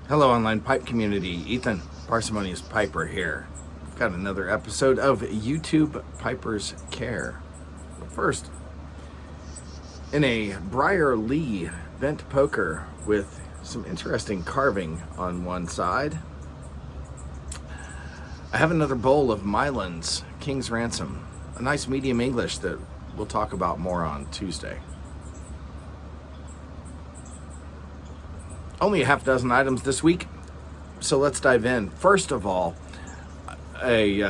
Hello, online pipe community. Ethan, Parsimonious Piper here. We've got another episode of YouTube Piper's Care. But first, in a Briar Lee bent poker with some interesting carving on one side, I have another bowl of Mylan's King's Ransom, a nice medium English that we'll talk about more on Tuesday. Only a half dozen items this week, so let's dive in. First of all, a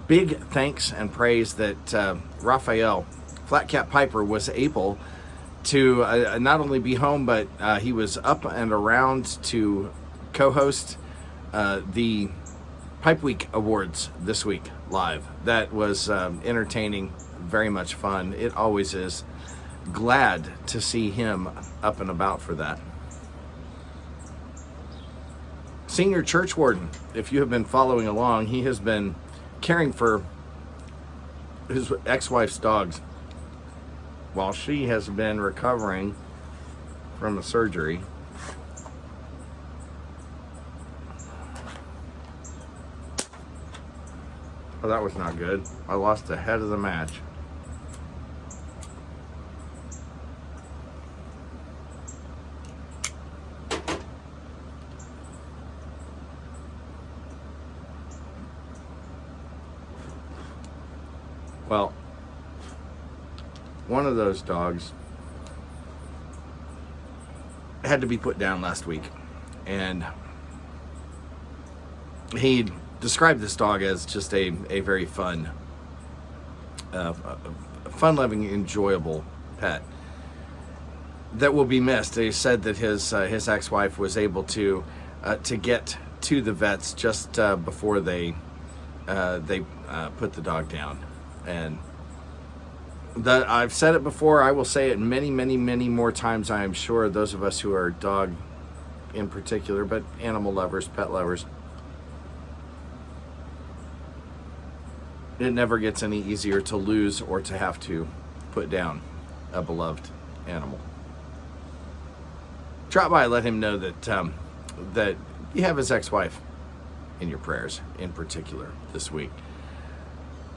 big thanks and praise that Raphael, Flatcap Piper, was able to not only be home, but he was up and around to co-host the Pipe Week Awards this week live. That was entertaining, very much fun. It always is. Glad to see him up and about for that. Senior Churchwarden, if you have been following along, he has been caring for his ex-wife's dogs while she has been recovering from a surgery. Oh, that was not good. I lost the head of the match. Well, one of those dogs had to be put down last week, and he described this dog as just a very fun, fun-loving, enjoyable pet that will be missed. He said that his ex-wife was able to get to the vets just before they put the dog down. And I've said it before, I will say it many, many, many more times, I am sure, those of us who are dog in particular, but animal lovers, pet lovers. It never gets any easier to lose or to have to put down a beloved animal. Drop by, let him know that that you have his ex-wife in your prayers, in particular, this week.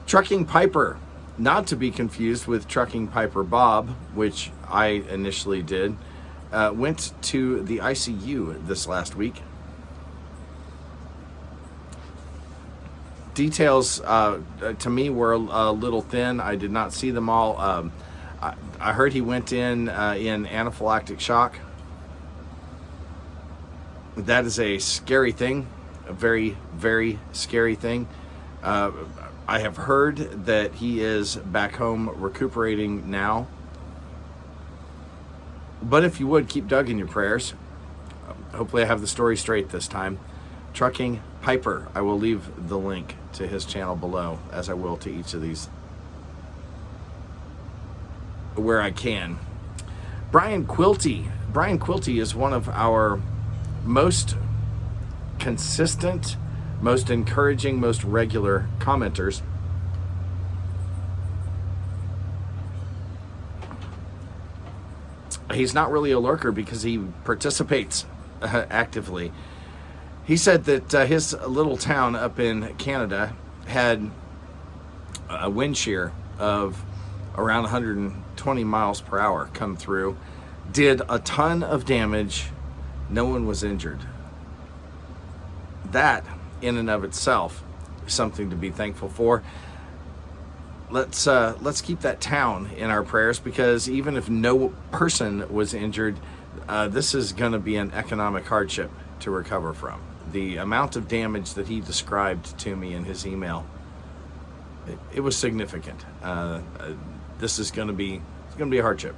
Trucking Piper, not to be confused with Trucking Piper Bob, which I initially did, went to the ICU this last week. Details to me were a little thin. I did not see them all. I heard he went in anaphylactic shock. That is a scary thing, a very, very scary thing. I have heard that he is back home recuperating now. But if you would, keep Doug in your prayers. Hopefully I have the story straight this time. Trucking Piper, I will leave the link to his channel below, as I will to each of these where I can. Brian Quilty. Brian Quilty is one of our most consistent, most encouraging, most regular commenters. He's not really a lurker because he participates actively. He said that his little town up in Canada had a wind shear of around 120 miles per hour come through, did a ton of damage, no one was injured. That in and of itself is something to be thankful for. Let's keep that town in our prayers, because even if no person was injured, this is going to be an economic hardship to recover from. The amount of damage that he described to me in his email, it was significant. This is going to be a hardship.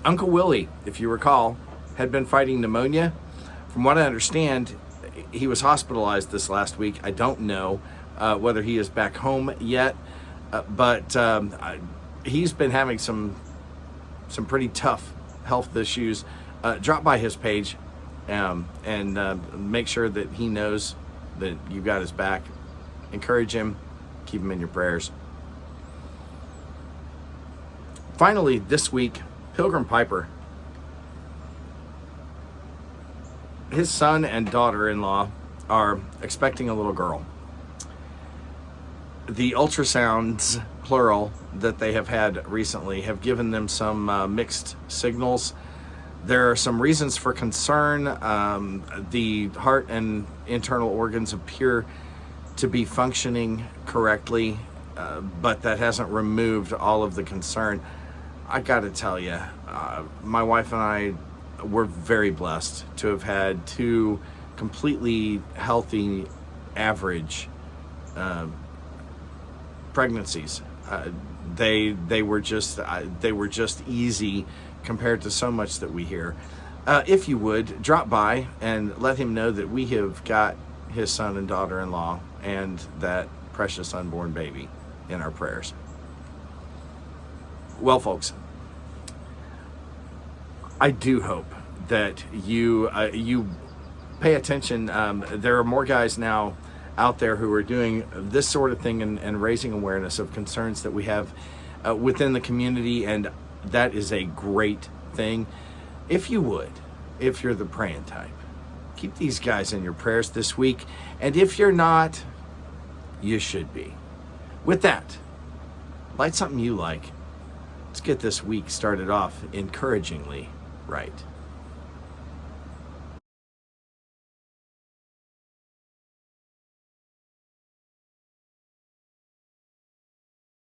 Uncle Willie, if you recall, had been fighting pneumonia. From what I understand, he was hospitalized this last week. I don't know whether he is back home yet, but he's been having some pretty tough health issues. Drop by his page and make sure that he knows that you got his back. Encourage him, keep him in your prayers. Finally, this week, Pilgrim Piper, his son and daughter-in-law are expecting a little girl. The ultrasounds, plural, that they have had recently have given them some mixed signals. There are some reasons for concern. The heart and internal organs appear to be functioning correctly, but that hasn't removed all of the concern. I gotta tell you, my wife and I were very blessed to have had two completely healthy, average pregnancies. They were just easy compared to so much that we hear. If you would, drop by and let him know that we have got his son and daughter-in-law and that precious unborn baby in our prayers. Well, folks, I do hope that you pay attention. There are more guys now out there who are doing this sort of thing and raising awareness of concerns that we have within the community, and that is a great thing. If you would, if you're the praying type, keep these guys in your prayers this week, and if you're not, you should be. With that, light something you like. Let's get this week started off encouragingly right.